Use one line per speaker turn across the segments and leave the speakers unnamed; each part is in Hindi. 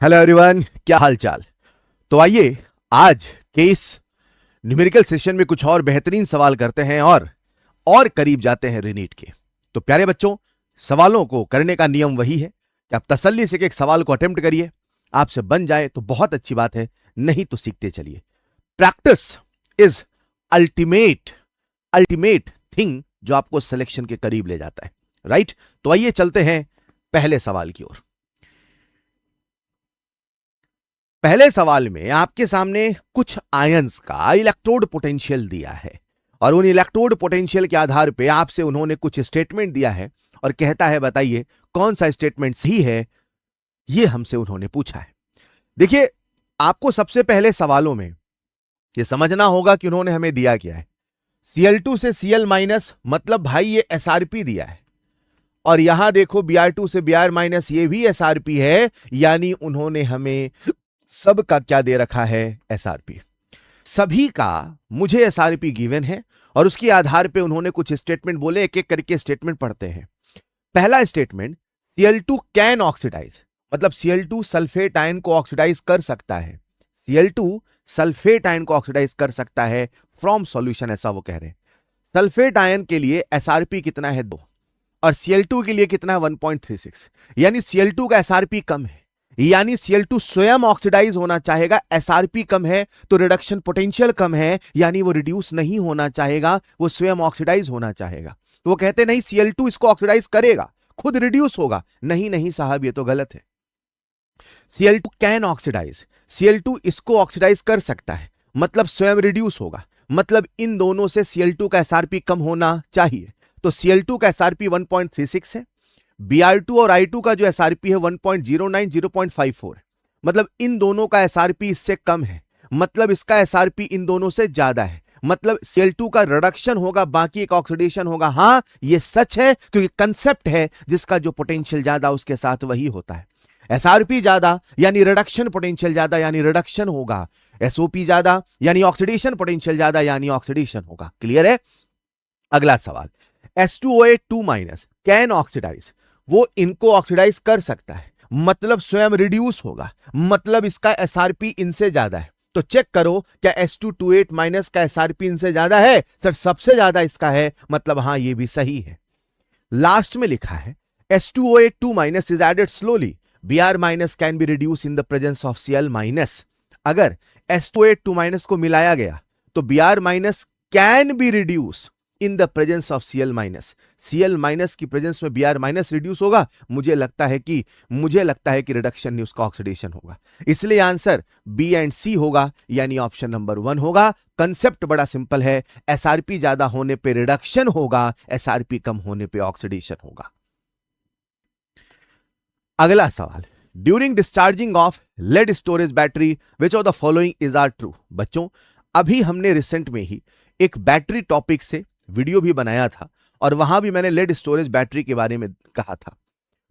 हेलो एवरीवन, क्या हाल चाल। तो आइए आज के इस न्यूमेरिकल सेशन में कुछ और बेहतरीन सवाल करते हैं और करीब जाते हैं रीनीट के। तो प्यारे बच्चों, सवालों को करने का नियम वही है कि आप तसल्ली से एक सवाल को अटेम्प्ट करिए। आपसे बन जाए तो बहुत अच्छी बात है, नहीं तो सीखते चलिए। Practice is ultimate ultimate thing जो आपको सिलेक्शन के करीब ले जाता है, राइट। तो आइए चलते हैं पहले सवाल की ओर। पहले सवाल में आपके सामने कुछ आयंस का इलेक्ट्रोड पोटेंशियल दिया है और उन इलेक्ट्रोड पोटेंशियल के आधार पे आपसे उन्होंने कुछ स्टेटमेंट दिया है और कहता है बताइए कौन सा स्टेटमेंट सही है। ये हमसे उन्होंने पूछा है। देखिए, आपको सबसे पहले सवालों में ये समझना होगा कि उन्होंने हमें दिया क्या है। Cl2 से Cl माइनस, मतलब भाई ये SRP दिया है, और यहां देखो Br2 से Br माइनस, ये भी SRP है, यानी उन्होंने हमें सब का क्या दे रखा है, SRP। सभी का मुझे SRP गिवन है और उसके आधार पे उन्होंने कुछ स्टेटमेंट बोले। एक एक करके स्टेटमेंट पढ़ते हैं। पहला स्टेटमेंट, Cl2 कैन ऑक्सीडाइज, मतलब Cl2 सल्फेट आयन को ऑक्सीडाइज कर सकता है। Cl2 सल्फेट आयन को ऑक्सीडाइज कर सकता है फ्रॉम सॉल्यूशन, ऐसा वो कह रहे हैं। सल्फेट आयन के लिए SRP कितना है, 2, और Cl2 के लिए कितना है, 1.36, यानी Cl2 का SRP कम है, यानी Cl2 स्वयं ऑक्सीडाइज होना चाहेगा। SRP कम है तो रिडक्शन पोटेंशियल कम है, यानी वो रिड्यूस नहीं होना चाहेगा, वो स्वयं ऑक्सीडाइज होना चाहेगा। तो वो कहते नहीं Cl2 इसको ऑक्सीडाइज करेगा, खुद रिड्यूस होगा। नहीं नहीं साहब, ये तो गलत है। Cl2 कैन ऑक्सीडाइज, Cl2 इसको ऑक्सीडाइज कर सकता है, मतलब स्वयं रिड्यूस होगा, मतलब इन दोनों से Cl2 का SRP कम होना चाहिए। तो Cl2 का SRP 1.36 है, Br2 और I2 का जो SRP है 1.09, 0.54 है, मतलब इन दोनों का SRP इससे कम है, मतलब इसका SRP इन दोनों से ज्यादा है, मतलब Cl2 का रिडक्शन होगा, बाकी एक ऑक्सीडेशन होगा। हां, ये सच है, क्योंकि कंसेप्ट है जिसका जो पोटेंशियल ज्यादा उसके साथ वही होता है। SRP ज्यादा यानी रिडक्शन पोटेंशियल ज्यादा, यानी रिडक्शन होगा। SOP ज्यादा यानी ऑक्सीडेशन पोटेंशियल ज्यादा, यानी ऑक्सीडेशन होगा। क्लियर है। अगला सवाल, H2OH2 माइनस कैन ऑक्सीडाइज, वो इनको ऑक्सीडाइज कर सकता है, मतलब स्वयं रिड्यूस होगा, मतलब इसका SRP इनसे ज्यादा है। तो चेक करो क्या H228 माइनस का SRP इनसे ज्यादा है। सर सबसे ज्यादा इसका है, मतलब हां ये भी सही है। लास्ट में लिखा है H2OH2 minus is added slowly, Br minus can be reduce in the presence of Cl minus. अगर H2OH2 माइनस को मिलाया गया तो Br minus can be reduce in the presence of Cl minus. Cl minus की प्रेजेंस में Br माइनस रिड्यूस होगा। मुझे लगता है कि रिडक्शन नहीं, उसका ऑक्सीडेशन होगा। इसलिए आंसर बी एंड सी होगा, यानी ऑप्शन नंबर 1 होगा। कंसेप्ट बड़ा सिंपल है, SRP ज्यादा होने पे रिडक्शन होगा, SRP कम होने पे ऑक्सीडेशन होगा। अगला सवाल, during discharging of lead storage battery which of the following is are true. बच्चों, अभी हमने रिसेंट में ही एक बैटरी टॉपिक से वीडियो भी बनाया था और वहां भी मैंने लेड स्टोरेज बैटरी के बारे में कहा था।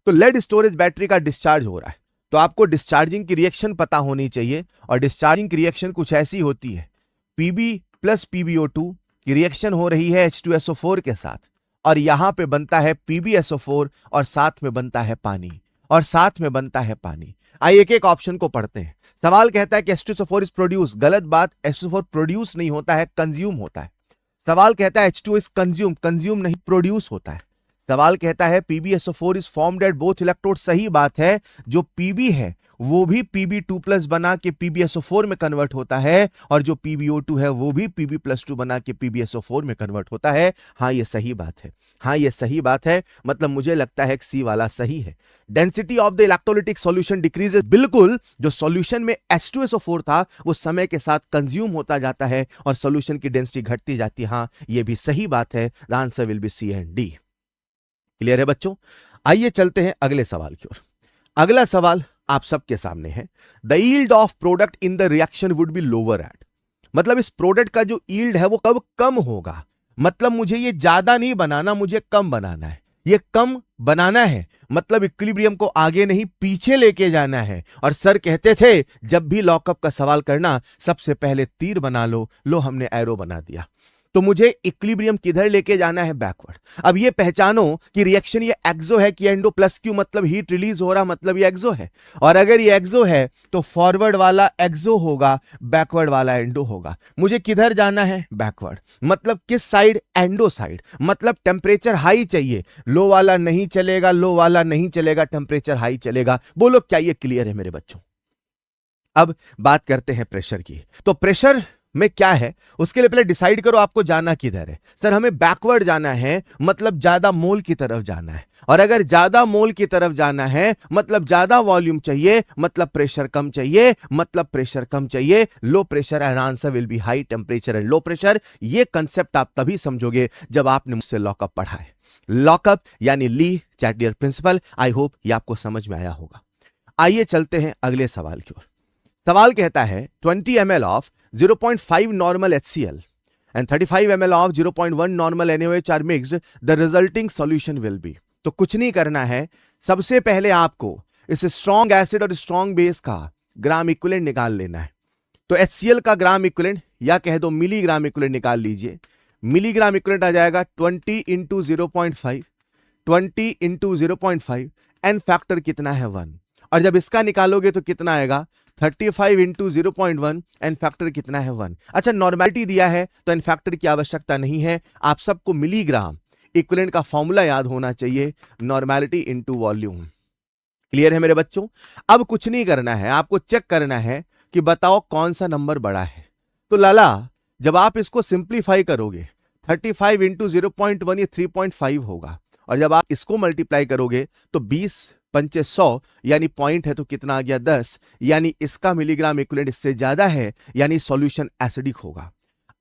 तो लेड स्टोरेज बैटरी का डिस्चार्ज हो रहा है, तो आपको डिस्चार्जिंग की रिएक्शन पता होनी चाहिए, और डिस्चार्जिंग की रिएक्शन कुछ ऐसी होती है, Pb प्लस PbO2 की रिएक्शन हो रही है H2SO4 के साथ, और यहां पे बनता है PbSO4 और साथ में बनता है पानी, आइए एक एक ऑप्शन को पढ़ते हैं। सवाल कहता है कि H2SO4 इज प्रोड्यूस, गलत बात, H2SO4 प्रोड्यूस नहीं होता है, कंज्यूम होता है। सवाल कहता है H2 इज कंज्यूम नहीं, प्रोड्यूस होता है। सवाल कहता है PbSO4 is formed at both electrode, सही बात है, जो Pb है वो भी Pb2+ बना के PbSO4 में कन्वर्ट होता है, और जो PbO2 है वो भी Pb+2 बना के PbSO4 में कन्वर्ट होता है। हाँ ये सही बात है, मतलब मुझे लगता है कि सी वाला सही है। Density of the electrolytic solution decreases, बिल्कुल, जो सॉल्यूशन में H2SO4 था वो समय के साथ कंज्यूम होता जाता है और सॉल्यूशन की डेंसिटी घटती जाती है। हाँ ये भी सही बात है, the answer will be C and D. Clear है बच्चों। आइए चलते हैं अगले सवाल की ओर। अगला सवाल आप सबके सामने है, the yield of product in the reaction would be lower eight, मतलब इस प्रोडक्ट का जो यील्ड है वो कब कम होगा, मतलब मुझे ये ज्यादा नहीं बनाना, मुझे कम बनाना है। ये कम बनाना है मतलब इक्विलिब्रियम को आगे नहीं पीछे लेके जाना है। और सर कहते थे जब भी लॉकअप का सवाल करना सबसे पहले तीर बना लो, हमने एरो बना दिया। तो मुझे इक्विलिब्रियम किधर लेके जाना है, बैकवर्ड। अब ये पहचानो कि रिएक्शन ये एक्सो है कि एंडो, प्लस क्यू मतलब हीट रिलीज हो रहा, मतलब ये एक्सो है। और अगर ये एक्सो है तो फॉरवर्ड वाला एक्सो होगा, बैकवर्ड वाला एंडो होगा। मुझे किधर जाना है, बैकवर्ड। मतलब किस साइड, एंडो साइड। मतलब टेम्परेचर हाई चाहिए, लो वाला नहीं चलेगा, लो वाला नहीं चलेगा, टेम्परेचर हाई चलेगा। बोलो क्या ये क्लियर है मेरे बच्चों? अब बात करते हैं प्रेशर की। तो प्रेशर में क्या है, उसके लिए पहले डिसाइड करो आपको जाना किधर है। सर हमें बैकवर्ड जाना है, मतलब ज्यादा मोल की तरफ जाना है। और अगर ज्यादा मोल की तरफ जाना है मतलब ज्यादा वॉल्यूम चाहिए, मतलब प्रेशर कम चाहिए, मतलब प्रेशर कम चाहिए। Low pressure and answer will B high temperature and low pressure. ये कंसेप्ट आप तभी समझोगे जब आपने मुझसे लॉकअप पढ़ा है। लॉकअप यानी ली चैटलियर प्रिंसिपल। आई होप ये आपको समझ में आया होगा। आइए चलते हैं अगले सवाल की ओर। सवाल कहता है 20 ml of 0.5 normal HCl and 35 ml of 0.1 normal NaOH are mixed, the resulting solution will be। तो कुछ नहीं करना है, सबसे पहले आपको इस स्ट्रॉन्ग एसिड और स्ट्रॉन्ग बेस का ग्राम इक्विवेलेंट निकाल लेना है। तो HCl का ग्राम इक्विवेलेंट या कह दो मिलीग्राम इक्विवेलेंट निकाल लीजिए। मिलीग्राम इक्विवेलेंट आ जाएगा 20 इंटू 0.5, 20 इंटू 0.5, एन फैक्टर कितना है 1। और जब इसका निकालोगे तो कितना आएगा 35 इंटू 0.1, एन फैक्टर कितना है 1। अच्छा नॉर्मेलिटी दिया है तो एन फैक्टर की आवश्यकता नहीं है, आप सबको मिलीग्राम इक्विवेलेंट का फॉर्मूला याद होना चाहिए, नॉर्मेलिटी इंटू वॉल्यूम। क्लियर है मेरे बच्चों? अब कुछ नहीं करना है, आपको चेक करना है कि बताओ कौन सा नंबर बड़ा है। तो लाला जब आप इसको सिंप्लीफाई करोगे 35 इंटू 0.1 ये 3.5 होगा, और जब आप इसको मल्टीप्लाई करोगे तो 20 पंचे 100 यानी पॉइंट है तो कितना आ गया 10, यानी इसका मिलीग्राम इक्विवेलेंट इससे ज्यादा है, यानी सॉल्यूशन एसिडिक होगा।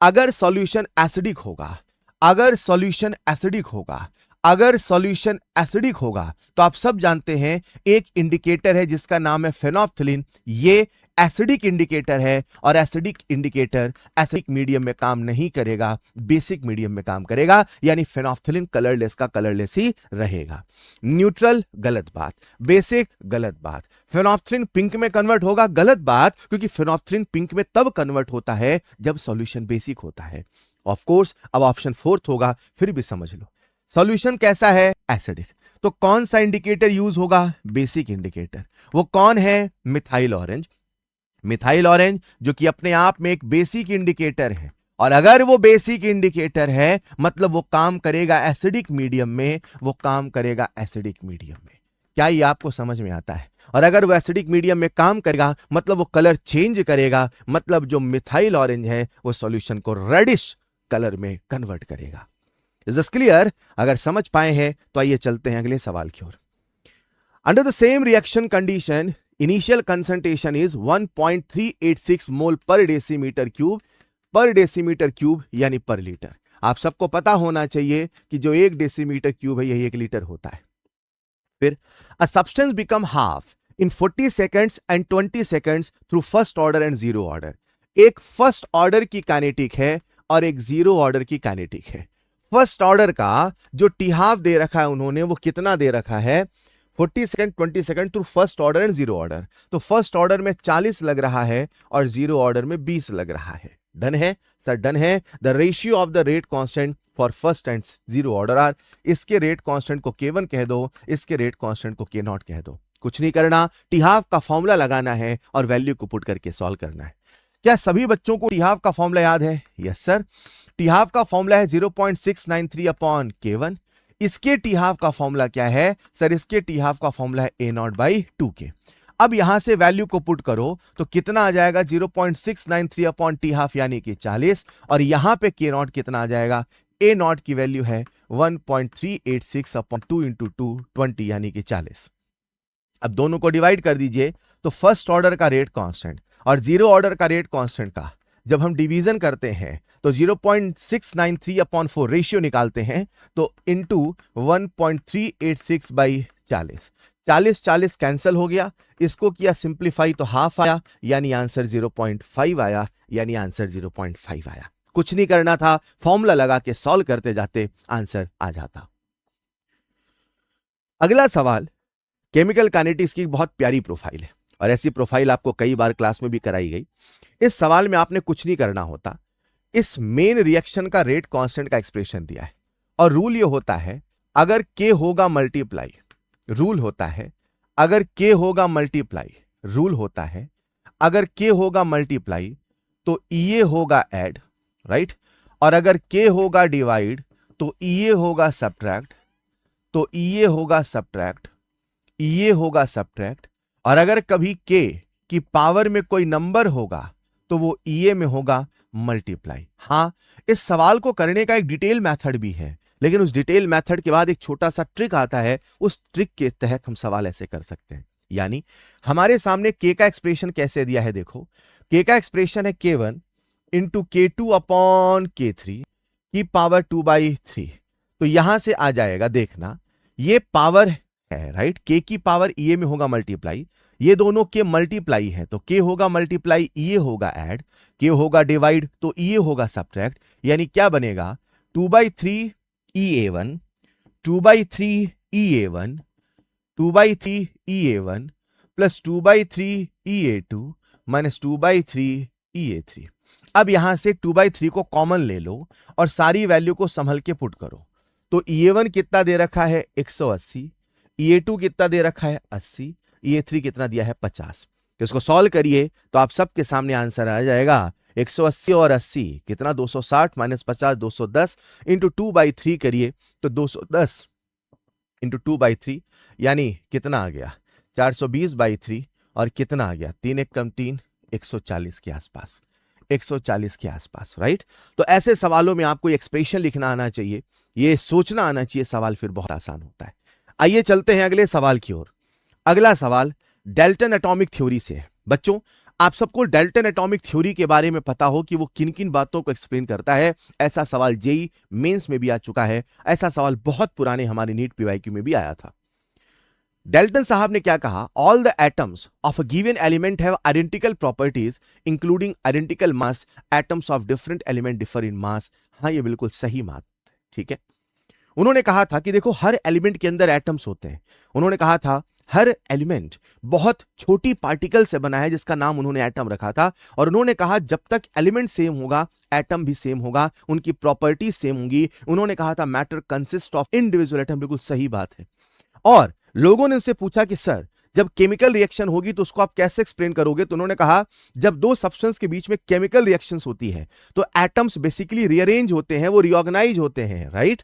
अगर सॉल्यूशन एसिडिक होगा, अगर सॉल्यूशन एसिडिक होगा, अगर सॉल्यूशन एसिडिक होगा तो आप सब जानते हैं एक इंडिकेटर है जिसका नाम है फेनोल्फथालीन। ये एसिडिक इंडिकेटर है और एसिडिक इंडिकेटर एसिडिक मीडियम में काम नहीं करेगा, बेसिक मीडियम में काम करेगा, यानी फेनोल्फथालीन कलरलेस का कलरलेस ही रहेगा। न्यूट्रल गलत बात, बेसिक गलत बात, फेनोल्फथालीन पिंक में कन्वर्ट होगा गलत बात, क्योंकि फेनोल्फथालीन पिंक में तब कन्वर्ट होता है जब सॉल्यूशन बेसिक होता है। ऑफ कोर्स अब ऑप्शन फोर्थ होगा, फिर भी समझ लो। सॉल्यूशन कैसा है, एसिडिक, तो कौन सा इंडिकेटर यूज होगा, बेसिक इंडिकेटर। वो कौन है, मिथाइल ऑरेंज। मिथाइल ऑरेंज जो कि अपने आप में एक बेसिक इंडिकेटर है, और अगर वो बेसिक इंडिकेटर है मतलब वो काम करेगा एसिडिक मीडियम में, वो काम करेगा एसिडिक मीडियम में। क्या ये आपको समझ में आता है? और अगर वो एसिडिक मीडियम में काम करेगा मतलब वो कलर चेंज करेगा, मतलब जो मिथाइल ऑरेंज है वो सॉल्यूशन को रेडिश कलर में कन्वर्ट करेगा। Is this clear? अगर समझ पाए हैं तो आइए चलते हैं अगले सवाल की ओर। Under the same reaction condition initial concentration is 1.386 mole per decimetre cube, per decimetre cube यानी पर लीटर। आप सबको पता होना चाहिए कि जो 1 डेसीमीटर क्यूब है यही 1 लीटर होता है। फिर a substance become half in 40 seconds and 20 seconds through first order and zero order. एक फर्स्ट ऑर्डर की काइनेटिक है और एक जीरो ऑर्डर की काइनेटिक है। फर्स्ट ऑर्डर का जो टी हाफ दे रखा है उन्होंने, वो कितना दे रखा है 40 second 20 second through first order and zero order. तो फर्स्ट ऑर्डर में 40 लग रहा है और जीरो ऑर्डर में 20 लग रहा है। डन है सर, डन है। The ratio of the rate constant for first and zero order are, इसके रेट कांस्टेंट को K1 कह दो, इसके रेट कांस्टेंट को K0 कह दो। कुछ नहीं करना, टी हाफ का फॉर्मूला लगाना है और वैल्यू को पुट करके सॉल्व करना है। क्या सभी बच्चों को टी हाफ का फॉर्मूला याद है? Yes sir. टी हाफ का फॉर्मूला है 0.693 अपॉन K1। इसके टी हाफ का फॉर्मूला क्या है सर? इसके टी हाफ का फॉर्मूला है A0/2K। अब यहां से वैल्यू को पुट करो तो कितना आ जाएगा 0.693 अपॉन टी हाफ यानी कि 40, और यहां पे K0 कितना आ जाएगा, A0 की वैल्यू है 1.386 अपॉन 2 इंटू 2 20 यानी कि 40। अब दोनों को डिवाइड कर दीजिए तो फर्स्ट ऑर्डर का रेट कांस्टेंट और जीरो ऑर्डर का रेट कांस्टेंट का जब हम डिवीजन करते हैं तो 0.693 अपॉन 4 रेशियो निकालते हैं तो इंटू 1.386/40, 40 कैंसिल हो गया, इसको किया सिंप्लीफाई तो हाफ आया, यानी आंसर 0.5 आया, यानी आंसर 0.5 आया। कुछ नहीं करना था, फॉर्मूला लगा के सॉल्व करते जाते आंसर आ जाता। अगला सवाल केमिकल काइनेटिक्स की बहुत प्यारी प्रोफाइल है और ऐसी प्रोफाइल आपको कई बार क्लास में भी कराई गई। इस सवाल में आपने कुछ नहीं करना होता, इस मेन रिएक्शन का रेट कांस्टेंट का एक्सप्रेशन दिया है और रूल ये होता है अगर के होगा मल्टीप्लाई, रूल होता है अगर के होगा मल्टीप्लाई, रूल होता है अगर के होगा मल्टीप्लाई तो ईए होगा ऐड, राइट, और अगर के होगा डिवाइड तो ईए होगा सब्ट्रैक्ट, तो ईए होगा सब्ट्रैक्ट, ईए होगा सब्ट्रैक्ट, और अगर कभी के की पावर में कोई नंबर होगा तो वो ईए में होगा मल्टीप्लाई। हां, इस सवाल को करने का एक डिटेल मेथड भी है, लेकिन उस डिटेल मेथड के बाद एक छोटा सा ट्रिक आता है, उस ट्रिक के तहत हम सवाल ऐसे कर सकते हैं। यानी हमारे सामने के का एक्सप्रेशन कैसे दिया है, देखो के का एक्सप्रेशन है k1 into k2 upon k3 की पावर 2/3। तो यहां से आ जाएगा, देखना ये पावर है, राइट, के की पावर ईए में होगा मल्टीप्लाई, ये दोनों के मल्टीप्लाई है तो के होगा मल्टीप्लाई, ईए होगा ऐड, के होगा डिवाइड तो ईए होगा सब्ट्रैक्ट, यानी क्या बनेगा 2/3 EA1, 2/3 EA1, 2/3 EA1 plus 2/3 EA2 minus 2/3 EA3। अब यहां से 2/3 को कॉमन ले लो और सारी वैल्यू को संभल के पुट करो। तो EA1 कितना दे रखा है 180, EA2 कितना दे रखा है 80, EA3 कितना दिया है 50। तो इसको सॉल्व करिए तो आप सबके सामने आंसर आ जाएगा 180 और 80 कितना 260 माइनस 50 210 इंटू 2/3 करिए तो 210 इंटू 2/3 यानी कितना आ गया 420/3 और कितना आ गया 3 एक कम 3 140 के आसपास, 140 के आसपास, राइट। तो ऐसे सवालों में आपको एक्सप्रेशन लिखना आना चाहिए, ये सोचना आना चाहिए, सवाल फिर बहुत आसान होता है। आइए चलते हैं अगले सवाल की ओर। अगला सवाल डाल्टन एटॉमिक थ्योरी से है। बच्चों, आप सबको डाल्टन एटॉमिक थ्योरी के बारे में पता हो कि वो किन किन बातों को एक्सप्लेन करता है। ऐसा सवाल जेई मेंस में भी आ चुका है, ऐसा सवाल बहुत पुराने हमारे नीट पीवाईक्यू में भी आया था। डाल्टन साहब ने क्या कहा, all the atoms of a given element have identical properties including identical mass, atoms of different element differ in mass. हाँ, ये बिल्कुल सही बात है, ठीक है। उन्होंने कहा था कि देखो हर एलिमेंट के अंदर एटम्स होते हैं। उन्होंने कहा था हर एलिमेंट बहुत छोटी पार्टिकल से बना है जिसका नाम उन्होंने एटम रखा था, और उन्होंने कहा जब तक एलिमेंट सेम होगा एटम भी सेम होगा, उनकी प्रॉपर्टी सेम होंगी। उन्होंने कहा था matter consist of individual atom, बिल्कुल सही बात है। और लोगों ने उनसे पूछा कि सर जब केमिकल रिएक्शन होगी तो उसको आप कैसे एक्सप्लेन करोगे, तो उन्होंने कहा जब दो सब्सटेंस के बीच में केमिकल रिएक्शंस होती है तो एटम्स बेसिकली रीअरेंज होते हैं, वो रिऑर्गेनाइज होते हैं, right.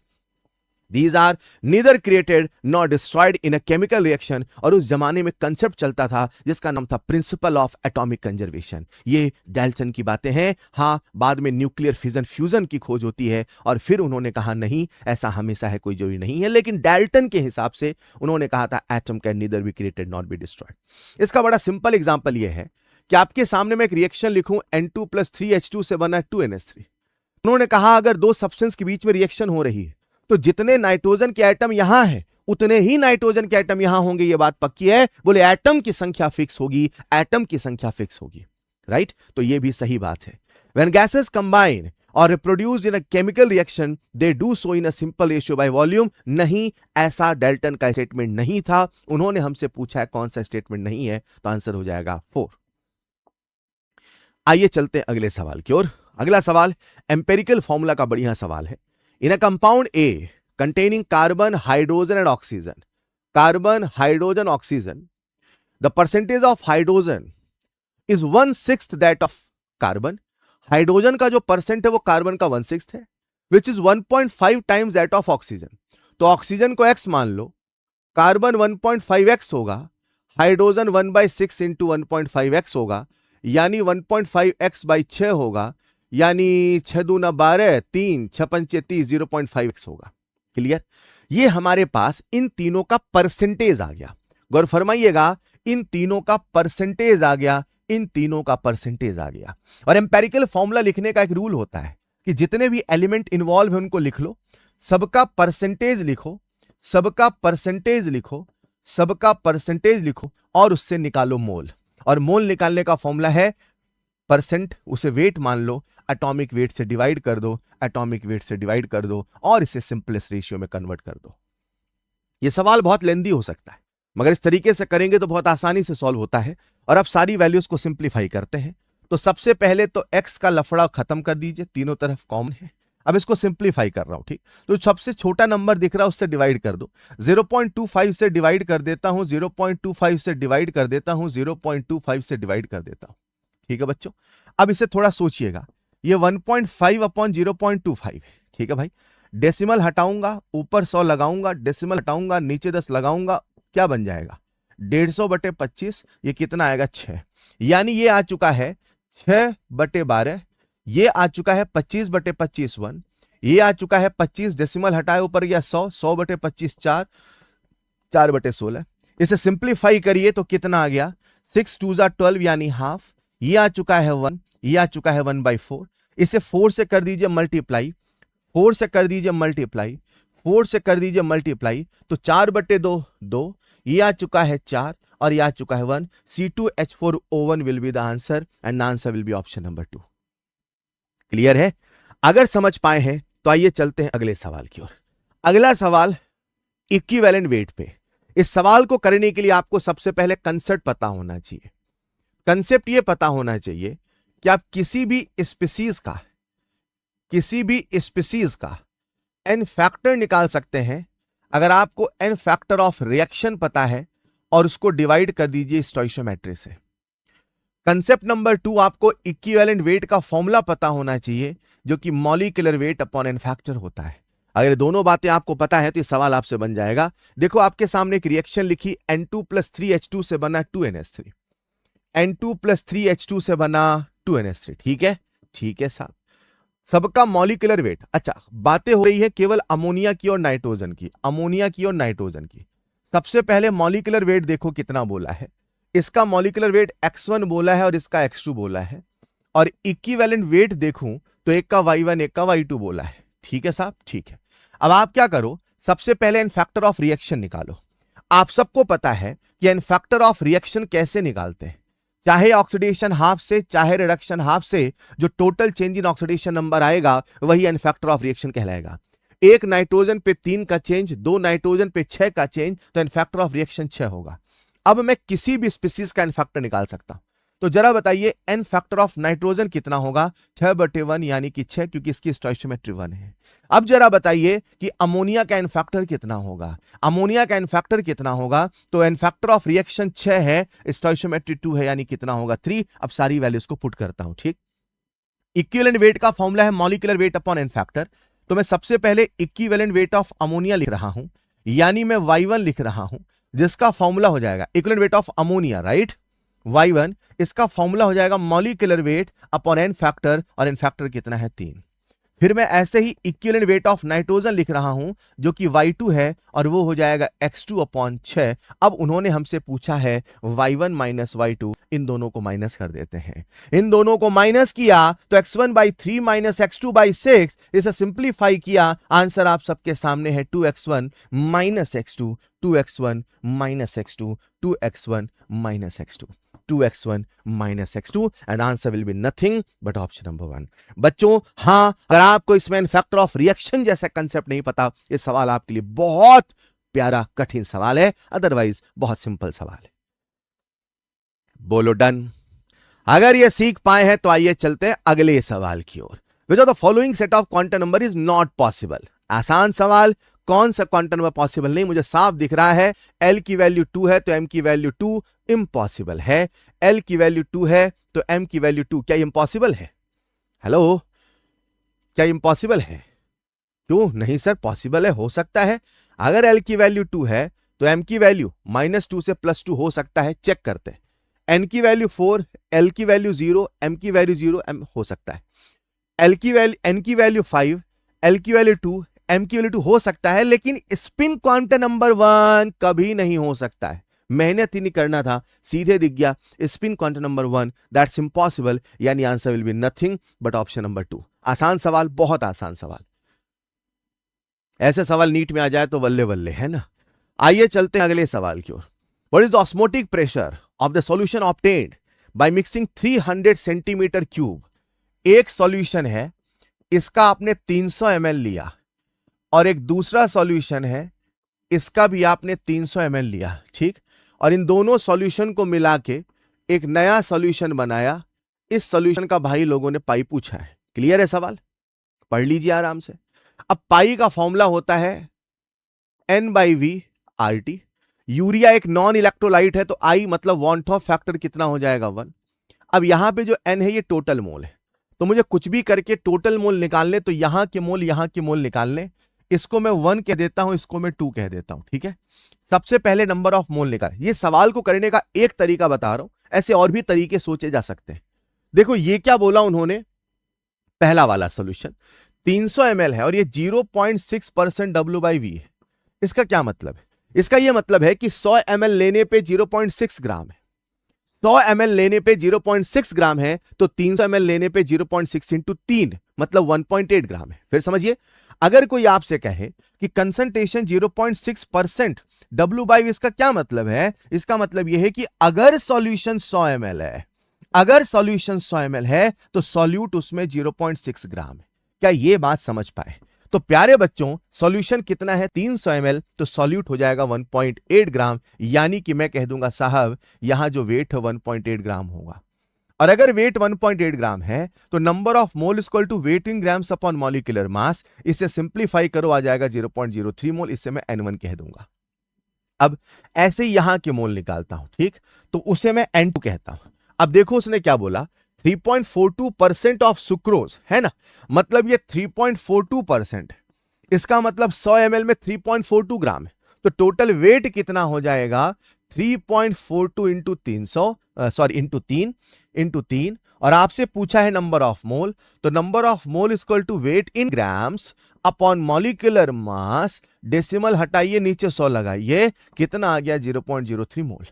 These are neither created nor destroyed in a chemical reaction। और उस जमाने में कंसेप्ट चलता था जिसका नाम था प्रिंसिपल ऑफ एटॉमिक कंजर्वेशन। ये डाल्टन की बातें हैं। हाँ, बाद में न्यूक्लियर फिजन फ्यूजन की खोज होती है और फिर उन्होंने कहा नहीं, ऐसा हमेशा है, कोई जरूरी नहीं है, लेकिन डाल्टन के हिसाब से उन्होंने कहा था atom can neither be created not be destroyed. इसका बड़ा सिंपल एग्जांपल ये है कि आपके सामने मैं एक रिएक्शन लिखूं N2 + 3H2 से बना 2NH3। उन्होंने कहा अगर दो सब्सटेंस के बीच में रिएक्शन हो रही है तो जितने नाइट्रोजन के एटम यहां है उतने ही नाइट्रोजन के एटम यहां होंगे, ये बात पक्की है। बोले एटम की संख्या फिक्स होगी, एटम की संख्या फिक्स होगी, राइट। तो ये भी सही बात है। When gases combine or reproduced in a chemical reaction, they do so in a simple ratio by volume। नहीं, ऐसा डाल्टन का स्टेटमेंट नहीं था। उन्होंने हमसे पूछा है कौन सा स्टेटमेंट नहीं है, तो आंसर हो जाएगा 4। आइए चलते हैं अगले सवाल की ओर। अगला सवाल एम्पेरिकल फॉर्मूला का बढ़िया सवाल है। In a compound A containing carbon, hydrogen and oxygen, carbon, hydrogen, oxygen, the percentage of hydrogen is 1/6 that of carbon। Hydrogen का जो परसेंट है वो कार्बन का 1/6 है, which is 1.5 times that of oxygen। तो ऑक्सीजन को x मान लो, कार्बन 1.5x होगा, हाइड्रोजन 1/6 इंटू 1.5x होगा, यानी 1.5x/6 होगा, यानी 6 दूना 12, 3 6 पंचे 30, 0.5x होगा। क्लियर। ये हमारे पास इन तीनों का परसेंटेज आ गया। गौर फरमाइएगा, इन तीनों का परसेंटेज आ गया, इन तीनों का परसेंटेज आ गया। और एम्पेरिकल फॉर्मूला लिखने का एक रूल होता है कि जितने भी एलिमेंट इन्वॉल्व है उनको लिख लो, सबका परसेंटेज लिखो, सबका परसेंटेज लिखो, सबका परसेंटेज लिखो और उससे निकालो मोल। और मोल निकालने का फॉर्मूला है परसेंट, उसे वेट मान लो, एटॉमिक वेट से डिवाइड कर दो, एटॉमिक वेट से डिवाइड कर दो और इसे सिंपलेस्ट रेशियो में कन्वर्ट कर दो। यह सवाल बहुत लेंदी हो सकता है, मगर इस तरीके से करेंगे तो बहुत आसानी से सॉल्व होता है। और अब सारी वैल्यूज को सिंप्लीफाई करते हैं तो सबसे पहले तो x का लफड़ा खत्म कर दीजिए, तीनों तरफ कॉमन है। अब इसको सिंप्लीफाई कर रहा हूं, ठीक। तो सबसे छोटा नंबर दिख रहा है उससे डिवाइड कर दो, 0.25 से डिवाइड कर देता हूं, 0.25 से डिवाइड कर देता हूं, 0.25 से डिवाइड कर देता हूं, ठीक है बच्चों। अब इसे थोड़ा सोचिएगा, ये 1.5 अपॉन 0.25 है, ठीक है भाई। डेसिमल हटाऊंगा, ऊपर 100 लगाऊंगा, डेसिमल हटाऊंगा, नीचे 10 लगाऊंगा, क्या बन जाएगा 150/25, ये कितना आएगा 6, यानी ये आ चुका है 6/12, ये आ चुका है 25/25 1, ये आ चुका है 25, डेसिमल हटाए ऊपर गया 100, 100/25 4, 4/16। इसे सिंप्लीफाई करिए तो कितना आ गया 6 2 12 यानी हाफ, ये आ चुका है 1, ये आ चुका है 1/4। इसे 4 से कर दीजिए मल्टीप्लाई, 4 से कर दीजिए मल्टीप्लाई, 4 से कर दीजिए मल्टीप्लाई, तो 4/2 2, ये आ चुका है 4 और ये आ चुका है 1। C2H4O1 will be the answer and answer will B option number 2। Clear है? अगर समझ पाए हैं तो आइए चलते हैं अगले सवाल की ओर। अगला सवाल इक्विवेलेंट वेट पे। इस सवाल को करने के लिए आपको सबसे पहले कंसेप्ट पता होना चाहिए। कंसेप्ट ये पता होना चाहिए कि आप किसी भी स्पीसीज का एन फैक्टर निकाल सकते हैं अगर आपको एन फैक्टर ऑफ रिएक्शन पता है और उसको डिवाइड कर दीजिए स्टोइशियोमेट्री से। कंसेप्ट नंबर 2, आपको इक्विवेलेंट वेट का फॉर्मूला पता होना चाहिए जो कि molecular weight upon n factor होता है। अगर ये दोनों बातें आपको पता है तो ये सवाल आपसे बन जाएगा। देखो आपके सामने एक रिएक्शन लिखी, N2 + 3H2 से बना 2NH3, N2 + 3H2 से बना 2NH3, ठीक है? ठीक है साहब, सबका मॉलिक्यूलर वेट। अच्छा, बातें हो रही है केवल अमोनिया की और नाइट्रोजन की, अमोनिया की और नाइट्रोजन की। सबसे पहले मॉलिक्यूलर वेट देखो कितना बोला है, इसका मॉलिक्यूलर वेट x1 बोला है और इसका x2 बोला है, और इक्विवेलेंट वेट देखूं तो एक का y1 एक का y2 बोला है, ठीक है साहब? ठीक है। अब आप क्या करो, सबसे पहले एन फैक्टर ऑफ रिएक्शन निकालो। आप सबको पता है कि एन फैक्टर ऑफ रिएक्शन कैसे निकालते हैं, चाहे ऑक्सीडेशन हाफ से चाहे रिडक्शन हाफ से, जो total change in oxidation number आएगा वही एन फैक्टर ऑफ रिएक्शन कहलाएगा। एक नाइट्रोजन पे 3 का चेंज, 2 नाइट्रोजन पे 6 का चेंज, तो एन फैक्टर ऑफ रिएक्शन 6 होगा। अब मैं किसी भी स्पीसीज का एन फैक्टर निकाल सकता हूं, तो जरा बताइए एन फैक्टर ऑफ नाइट्रोजन कितना होगा, 6/1 यानी कि 6, क्योंकि इसकी स्टोइशियोमेट्री 1 है। अब जरा बताइए कि अमोनिया का एन फैक्टर कितना होगा, अमोनिया का एन फैक्टर कितना होगा, तो एन फैक्टर ऑफ रिएक्शन 6 है, स्टोइशियोमेट्री 2 है, यानी कितना होगा 3। अब सारी वैल्यूज को पुट करता हूं, ठीक। इक्विवेलेंट वेट का फॉर्मूला है molecular weight upon n factor, तो मैं सबसे पहले इक्विवेलेंट वेट ऑफ अमोनिया लिख रहा हूं, यानी मैं y1 लिख रहा हूं, जिसका फॉर्मूला हो जाएगा equivalent weight of ammonia, right, y1, इसका फॉर्मूला हो जाएगा molecular weight upon n factor, और एन फैक्टर कितना है 3। फिर मैं ऐसे ही इक्विवेलेंट वेट ऑफ नाइट्रोजन लिख रहा हूं जो कि y2 है, और वो हो जाएगा x2 अपॉन 6। अब उन्होंने हमसे पूछा है y1 - y2, इन दोनों को माइनस कर देते हैं। इन दोनों को माइनस किया तो x1/3 - x2/6, इसे सिंप्लीफाई किया, आंसर आप सबके सामने है 2x1 - x2, 2x1 - x2, 2x1 - x2, 2x1 - x2, and answer will be nothing but option number 1। बच्चों हां, अगर आपको इसमें फैक्टर ऑफ रिएक्शन जैसा कंसेप्ट नहीं पता, ये सवाल आपके लिए बहुत प्यारा कठिन सवाल है, अदरवाइज बहुत सिंपल सवाल है। बोलो डन। अगर ये सीख पाए हैं तो आइए चलते हैं अगले सवाल की ओर। Which of the following set of quantum number is not possible. आसान सवाल, कौन सा क्वांटम नंबर पॉसिबल नहीं, मुझे साफ दिख रहा है। L की वैल्यू 2 है तो M की वैल्यू 2 इम्पॉसिबल है। L की वैल्यू 2 है तो M की वैल्यू 2, क्या इम्पॉसिबल है? हेलो, क्या इम्पॉसिबल है? क्यों नहीं सर, पॉसिबल है, हो सकता है। अगर L की वैल्यू 2 है तो M की वैल्यू -2 से +2 हो सकता है, चेक करते हैं। N की वैल्यू 4, L की वैल्यू 0, M की वैल्यू 0, M हो सकता है। N की वैल्यू 5, L की वैल्यू 2, M की वैल्यू 2 हो सकता है, लेकिन स्पिन क्वांटम नंबर 1 कभी नहीं हो सकता है। मेहनत ही नहीं करना था, सीधे दिख गया spin quantum number 1, that's impossible, यानी answer will be nothing but option number 2। आसान सवाल, बहुत आसान सवाल। ऐसे सवाल नीट में आ जाए तो वल्ले वल्ले, है ना। आइए चलते हैं अगले सवाल की ओर। What is the osmotic pressure of the solution obtained by mixing 300 centimetre cube. एक सॉल्यूशन है, इसका आपने 300 ml लिया, और एक दूसरा सॉल्यूशन है, इसका भी आपने 300 ml लिया, ठीक। और इन दोनों सॉल्यूशन को मिला के एक नया सॉल्यूशन बनाया। इस सॉल्यूशन का भाई लोगों ने पाई पूछा है। क्लियर है सवाल? पढ़ लीजिए आराम से। अब पाई का फॉर्मूला होता है N/V/RT। यूरिया एक नॉन इलेक्ट्रोलाइट है, तो I मतलब वॉन ऑफ फैक्टर कितना हो जाएगा 1। अब यहां पे जो N है ये टोटल मोल है, तो मुझे कुछ भी करके टोटल मोल निकालने, तो यहां के मोल निकालने। इसको मैं 1 कह देता हूं, इसको मैं 2 कह देता हूं, ठीक है। सबसे पहले नंबर ऑफ मोल निकाल। ये सवाल को करने का एक तरीका बता रहा हूं, ऐसे और भी तरीके सोचे जा सकते हैं। देखो ये क्या बोला उन्होंने, पहला वाला सॉल्यूशन 300 ml है और ये 0.6% W/V है। इसका क्या मतलब है? इसका यह मतलब है कि 100 ml लेने पे 0.6 ग्राम है। 100 ml लेने पे 0.6 ग्राम है, तो 300 ml लेने पे 0.6 इंटू 3 मतलब 1.8 ग्राम है। फिर समझिए, अगर कोई आपसे कहे कि कंसंट्रेशन 0.6% W/V, इसका क्या मतलब है? इसका मतलब यह है कि अगर सॉल्यूशन 100 ml है, अगर सॉल्यूशन 100 ml है, तो सॉल्यूट उसमें 0.6 ग्राम है। क्या यह बात समझ पाए? तो प्यारे बच्चों, सॉल्यूशन कितना है 300 ml, तो सॉल्यूट हो जाएगा 1.8 ग्राम, यानी कि मैं कह दूंगा साहब यहां जो वेट है 1.8 ग्राम होगा। और अगर वेट 1.8 ग्राम है, तो number of mole equal to weight in grams upon molecular mass. इसे सिंप्लीफाई करो, आ जाएगा 0.03 मोल, इसे मैं N1 कह दूंगा। अब ऐसे ही यहां के मोल निकालता हूं, ठीक, तो उसे मैं N2 कहता हूं। अब देखो उसने क्या बोला, 3.42% ऑफ सुक्रोज है ना, मतलब ये 3.42%। इसका मतलब 100 ml में 3.42 ग्राम है, तो टोटल वेट कितना हो जाएगा 3.42 इंटू 3 और आपसे पूछा है नंबर ऑफ मोल, तो number of mole equal to weight in grams upon molecular mass. Decimal हटाइए, नीचे 100 लगाइए, कितना आ गया 0.03 मोल।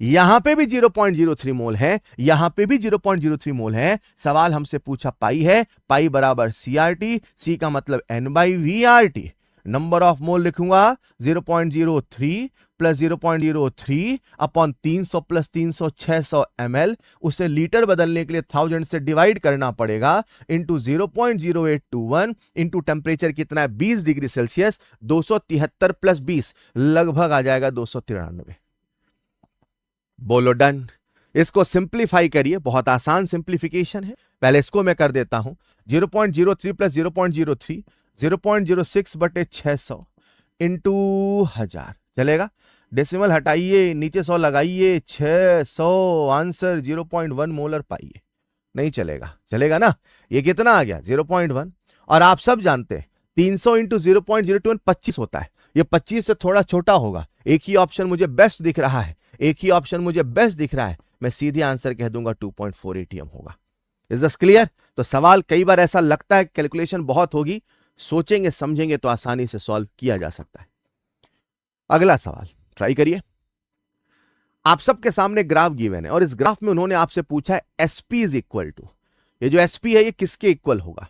यहां पे भी 0.03 मोल है, यहां पे भी 0.03 मोल है। सवाल हमसे पूछा पाई है, पाई बराबर CRT, सी का मतलब N/V/RT। नंबर ऑफ मोल लिखूंगा 0.03 प्लस 0.03 अपॉन 300 प्लस 300 600 ml। उसे लीटर बदलने के लिए 1000 से डिवाइड करना पड़ेगा, इंटू 0.0821 इंटू टेम्परेचर कितना है 20 डिग्री सेल्सियस, 273 प्लस 20 लगभग आ जाएगा 293। बोलो डन। इसको सिंप्लीफाई करिए, बहुत आसान सिंप्लीफिकेशन है। पहले इसको मैं कर देता हूं, 0.03 प्लस 0.03 0.06 बटे 600 इंटू 1000 चलेगा। डेसिमल हटाइए, नीचे 100 लगाइए, 600 आंसर 0.1 मोलर पाइए। नहीं चलेगा, चलेगा ना? ये कितना आ गया 0.1। और आप सब जानते हैं 300 इंटू 0.021 25 होता है, ये 25 से थोड़ा छोटा होगा। एक ही ऑप्शन मुझे बेस्ट दिख रहा है, एक ही ऑप्शन मुझे बेस्ट दिख रहा है, मैं सीधे आंसर कह दूंगा 2.4 ATM होगा। Is this clear? तो सवाल कई बार ऐसा लगता है कैलकुलेशन बहुत होगी, सोचेंगे समझेंगे तो आसानी से सॉल्व किया जा सकता है। अगला सवाल ट्राई करिए। आप सबके सामने ग्राफ गिवन है और इस ग्राफ में उन्होंने आपसे पूछा है SP इज इक्वल टू, ये जो SP है ये किसके इक्वल होगा?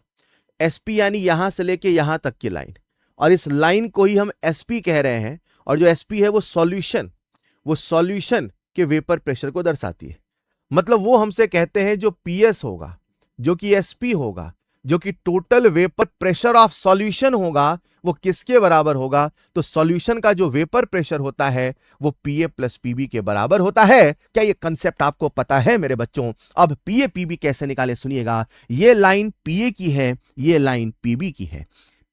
SP यानी यहां से लेके यहां तक की लाइन, और इस लाइन को ही हम SP कह रहे हैं। और जो SP है वो सॉल्यूशन के वेपर प्रेशर को दर्शाती है। मतलब वो हमसे कहते हैं जो PS होगा, जो कि SP होगा, जो कि total vapour pressure of solution होगा, वो किसके बराबर होगा? तो सॉल्यूशन का जो वेपर प्रेशर होता है वो PA प्लस PB के बराबर होता है। क्या ये कंसेप्ट आपको पता है मेरे बच्चों? अब PA PB कैसे निकाले सुनिएगा। ये लाइन PA की है, ये लाइन PB की है।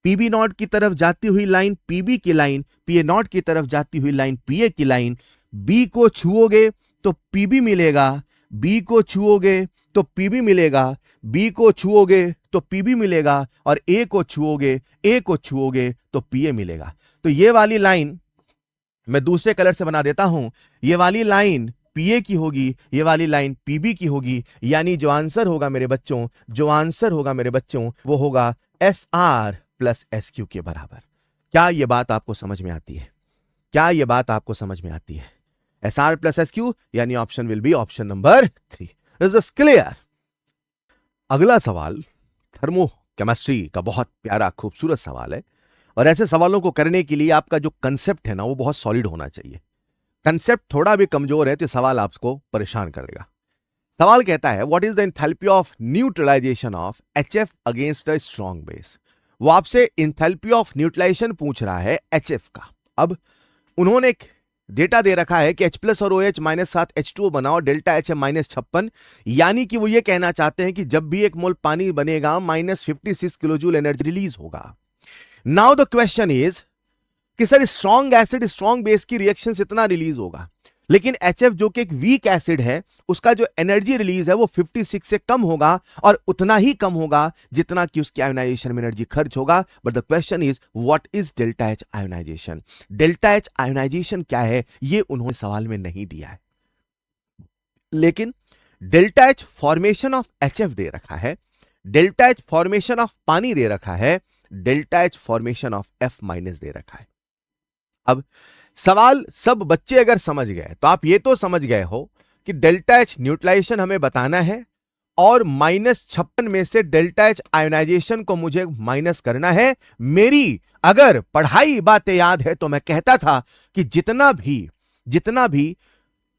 PB नॉट की तरफ जाती हुई लाइन PB की लाइन, PA नॉट की तरफ जाती हुई लाइन PA की लाइन। B को छुओगे तो PB मिलेगा, B को छुओगे तो PB मिलेगा, B को छुओगे तो PB मिलेगा, और A को छुओगे तो PA मिलेगा। तो ये वाली लाइन मैं दूसरे कलर से बना देता हूं, ये वाली लाइन PA की होगी, ये वाली लाइन PB की होगी, यानी जो आंसर होगा मेरे बच्चों, वो होगा SR प्लस SQ के बराबर। क्या ये बात आपको समझ में आती है? SR प्लस SQ यानी option will be option number 3। Is this clear? अगला सवाल थर्मोकेमिस्ट्री का बहुत प्यारा खूबसूरत सवाल है, और ऐसे सवालों को करने के लिए आपका जो कंसेप्ट है ना वो बहुत सॉलिड होना चाहिए। कंसेप्ट थोड़ा भी कमजोर है तो सवाल आपको परेशान करेगा। सवाल कहता है what is the enthalpy of neutralization of HF against a strong base. वो आपसे एंथैल्पी ऑफ न्यूट्रलाइजेशन पूछ रहा है HF का। अब उन्होंने एक डेटा दे रखा है कि H प्लस और OH माइनस 7 H2O बनाओ, डेल्टा H है -56, यानी कि वो ये कहना चाहते हैं कि जब भी 1 मोल पानी बनेगा -56 किलो जूल एनर्जी रिलीज होगा। नाउ द क्वेश्चन इज कि sir strong acid strong base की रिएक्शन से इतना रिलीज होगा, लेकिन HF जो कि एक वीक एसिड है उसका जो एनर्जी रिलीज है वो 56 से कम होगा और उतना ही कम होगा जितना कि उसकी आयोनाइजेशन में एनर्जी खर्च होगा। But the question is what is delta H ionization. Delta H ionization क्या है ये उन्होंने सवाल में नहीं दिया है, लेकिन delta H formation of HF दे रखा है, डेल्टा H फॉर्मेशन ऑफ पानी दे रखा है, delta H formation of F minus दे रखा है। अब सवाल सब बच्चे अगर समझ गए तो आप ये तो समझ गए हो कि डेल्टा H न्यूट्रलाइजेशन हमें बताना है और -56 में से डेल्टा H आयोनाइजेशन को मुझे माइनस करना है। मेरी अगर पढ़ाई बातें याद है तो मैं कहता था कि जितना भी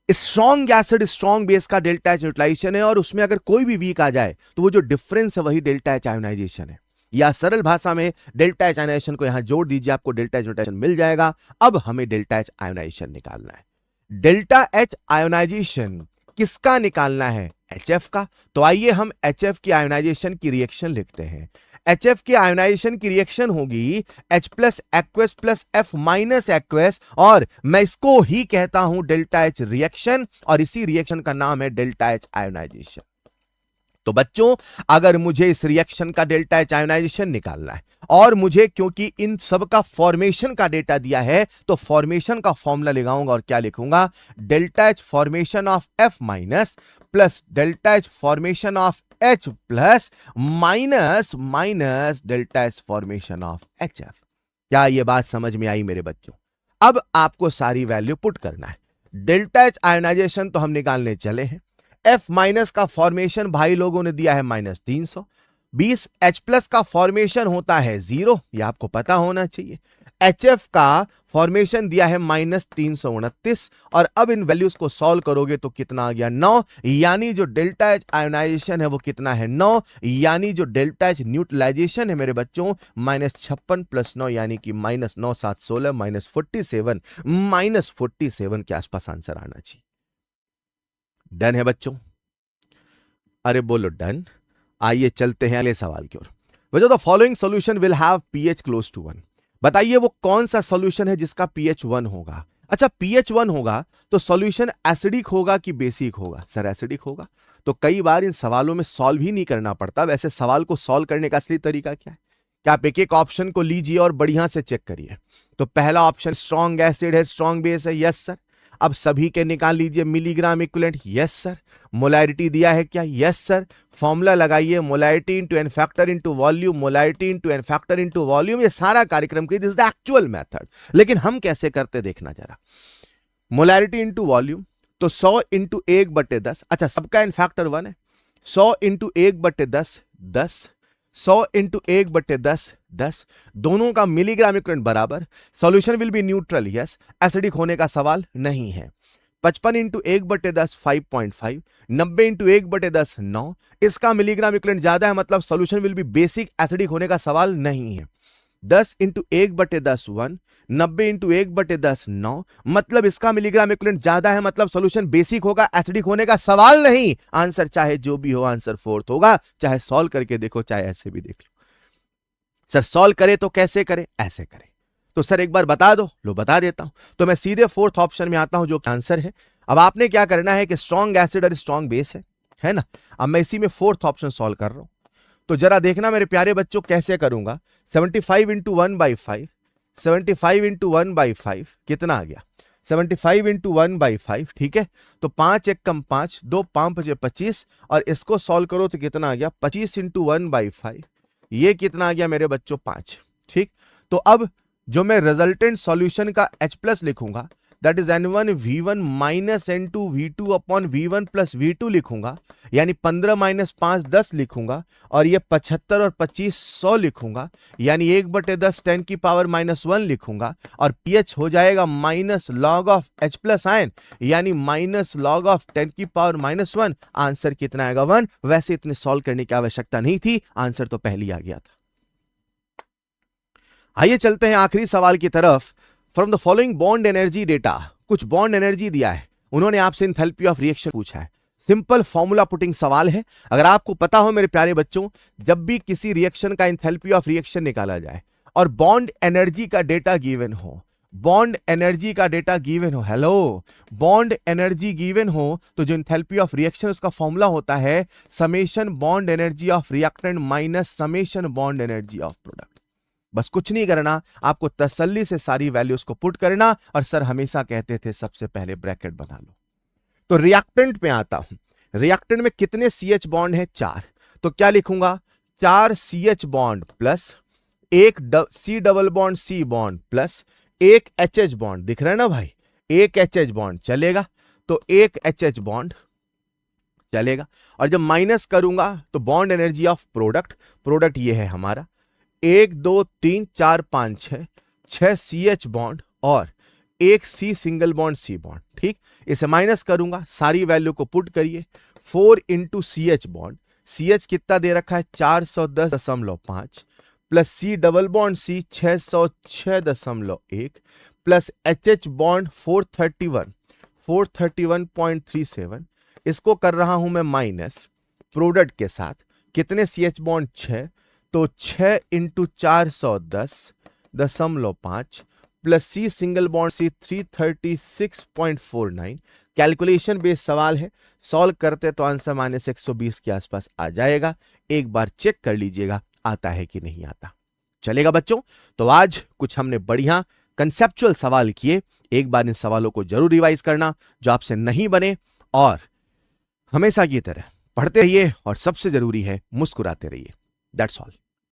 स्ट्रॉन्ग एसिड स्ट्रॉन्ग बेस का डेल्टा H न्यूट्रलाइजेशन है और उसमें अगर कोई भी वीक आ जाए तो वो जो डिफरेंस है वही डेल्टा H आयोनाइजेशन है, या सरल भाषा में डेल्टा H आयोनाइजेशन को यहां जोड़ दीजिए, आपको डेल्टा H न्यूट्रलाइजेशन मिल जाएगा। अब हमें डेल्टा H आयोनाइजेशन निकालना है। डेल्टा H आयोनाइजेशन किसका निकालना है? HF का। तो आइए हम HF की आयोनाइजेशन की रिएक्शन लिखते हैं। HF की आयोनाइजेशन की रिएक्शन होगी H plus aqueous plus F minus aqueous, और मैं इसको ही कहता हूं डेल्टा H रिएक्शन, और इसी रिएक्शन का नाम है डेल्टा H आयोनाइजेशन। तो बच्चों अगर मुझे इस रिएक्शन का डेल्टा H आयोनाइजेशन निकालना है और मुझे क्योंकि इन सब का फॉर्मेशन का डेटा दिया है तो फॉर्मेशन का फॉर्मूला लगाऊंगा और क्या लिखूंगा? Delta H formation of F minus plus delta H formation of H plus minus delta H formation of HF। क्या यह बात समझ में आई मेरे बच्चों? अब आपको सारी वैल्यू पुट करना है। डेल्टा H आयोनाइजेशन तो हम निकालने चले हैं। F माइनस का फॉर्मेशन भाई लोगों ने दिया है -320। H प्लस का फॉर्मेशन होता है 0, ये आपको पता होना चाहिए। HF का फॉर्मेशन दिया है -329, और अब इन वैल्यूज को सॉल्व करोगे तो कितना आ गया? 9, यानी जो डेल्टा H आयोनाइजेशन है वो कितना है? 9, यानी जो डेल्टा H न्यूट्रलाइजेशन है मेरे बच्चों -56 प्लस 9 यानी कि -9 7 16 -47 के आसपास आंसर आना चाहिए। डन है बच्चों? अरे बोलो डन। आइए चलते हैं अगले सवाल की ओर। वजह the following solution will have pH close to 1। बताइए वो कौन सा सॉल्यूशन है जिसका pH 1 होगा? अच्छा pH 1 होगा तो सॉल्यूशन एसिडिक होगा कि बेसिक होगा? सर एसिडिक होगा। तो कई बार इन सवालों में सॉल्व ही नहीं करना पड़ता। वैसे सवाल को सॉल्व करने का असली तरीका क्या है? क्या आप एक एक ऑप्शन को लीजिए और बढ़िया से चेक करिए। तो पहला ऑप्शन स्ट्रॉन्ग एसिड है, स्ट्रॉन्ग बेस है, यस सर। अब सभी के निकाल लीजिए milligram equivalent, yes sir. Molarity दिया है क्या? Yes sir. फॉर्मूला लगाइए molarity into n factor into volume, molarity into n factor into volume. ये सारा कार्यक्रम की this is the actual method, लेकिन हम कैसे करते देखना जरा। मोलैरिटी इंटू वॉल्यूम तो 100 इंटू 1/10। अच्छा सबका एन फैक्टर 1 है। 100 इंटू 1/10 10, 100 इंटू 1/10 10, दोनों का मिलीग्राम इक्विवेलेंट बराबर। Solution will be neutral, yes. Acidic होने का सवाल नहीं है। 55 इंटू 1/10 5.5, 90 इंटू 1/10 9। इसका मिलीग्राम इक्विवेलेंट ज्यादा है मतलब solution will be basic, acidic होने का सवाल नहीं है। 10 इंटू 1/10 1, 90 इंटू 1/10 9, मतलब इसका मिलीग्राम इक्विवेलेंट ज्यादा है मतलब सॉल्यूशन बेसिक होगा, एसिडिक होने का सवाल नहीं। आंसर चाहे जो भी हो आंसर 4th होगा, चाहे सॉल्व करके देखो चाहे ऐसे भी देख लो। सर सॉल्व करे तो कैसे करे? ऐसे करे। तो सर एक बार बता दो। लो बता देता हूं। तो मैं सीधे 4th ऑप्शन में आता हूं जो आंसर है। अब आपने क्या करना है कि स्ट्रॉन्ग एसिड और स्ट्रॉन्ग बेस है ना। अब मैं इसी में 4th ऑप्शन सॉल्व कर रहा हूं। तो जरा देखना मेरे प्यारे बच्चों कैसे करूंगा। 75 इंटू 1/5, 75 इंटू 1/5 कितना आ गया? 75 इंटू 1/5, ठीक है। तो 5 1 कम 5, 2 5 5 25, और इसको सॉल्व करो तो कितना आ गया? 25 इंटू 1/5, ये कितना आ गया मेरे बच्चों? 5, ठीक। तो अब जो मैं रिजल्टेंट सॉल्यूशन का H प्लस लिखूंगा that is N1 V1 minus N2 V2 upon V1 plus V2 लिखूंगा, यानी 15 माइनस 5 10 लिखूंगा, और ये 75 और 25 100 लिखूंगा, यानी 1/10 10 की पावर -1 लिखूंगा, और pH हो जाएगा minus log of H plus ion, यानी माइनस लॉग ऑफ 10 की पावर -1। आंसर कितना आएगा? 1। वैसे इतने सॉल्व करने की आवश्यकता नहीं थी, आंसर तो पहले ही आ गया था। आइए चलते हैं आखिरी सवाल की तरफ। From the following bond energy data, कुछ बॉन्ड एनर्जी दिया है, उन्होंने आपसे एंथैल्पी ऑफ रिएक्शन पूछा है। सिंपल फॉर्मूला पुटिंग सवाल है। अगर आपको पता हो मेरे प्यारे बच्चों, जब भी किसी रिएक्शन का एंथैल्पी ऑफ रिएक्शन निकाला जाए और बॉन्ड एनर्जी का डेटा गिवन हो, बॉन्ड एनर्जी का डेटा गिवन हो, हेलो, बॉन्ड एनर्जी गिवन हो, तो जो एंथैल्पी ऑफ रिएक्शन उसका फॉर्मूला होता है summation bond energy of reactant minus summation bond energy of product. बस कुछ नहीं करना, आपको तसल्ली से सारी वैल्यूज को पुट करना, और सर हमेशा कहते थे सबसे पहले ब्रैकेट बना लो। तो रिएक्टेंट में आता हूं, रिएक्टेंट में कितने CH बॉन्ड है? 4। तो क्या लिखूंगा? 4 CH बॉन्ड प्लस एक C double bond C bond plus एक HH बॉन्ड, दिख रहा है ना भाई, एक HH बॉन्ड चलेगा, तो एक HH बॉन्ड चलेगा। और जब माइनस करूंगा तो bond energy of product, product ये है हमारा 1 2 3 4 5 6 CH बॉन्ड और एक C single bond C bond. ठीक, इसे माइनस करूंगा, सारी वैल्यू को पुट करिए, 4 इंटू CH बॉन्ड, CH कितना दे रखा है? 410.5 plus C double bond C 606.1 plus HH bond 431.37, इसको कर रहा हूं मैं माइनस प्रोडक्ट के साथ, कितने CH बॉन्ड? 6, तो 6 into 410.5 plus C single bond C 336.49। Calculation based सवाल है, सॉल्व करते तो आंसर -120 के आसपास आ जाएगा। एक बार चेक कर लीजिएगा आता है कि नहीं आता। चलेगा बच्चों? तो आज कुछ हमने बढ़िया कंसेप्चुअल सवाल किए, एक बार इन सवालों को जरूर रिवाइज करना जो आपसे नहीं बने, और हमेशा की तरह पढ़ते रहिए, और सबसे जरूरी है मुस्कुराते रहिए। That's all.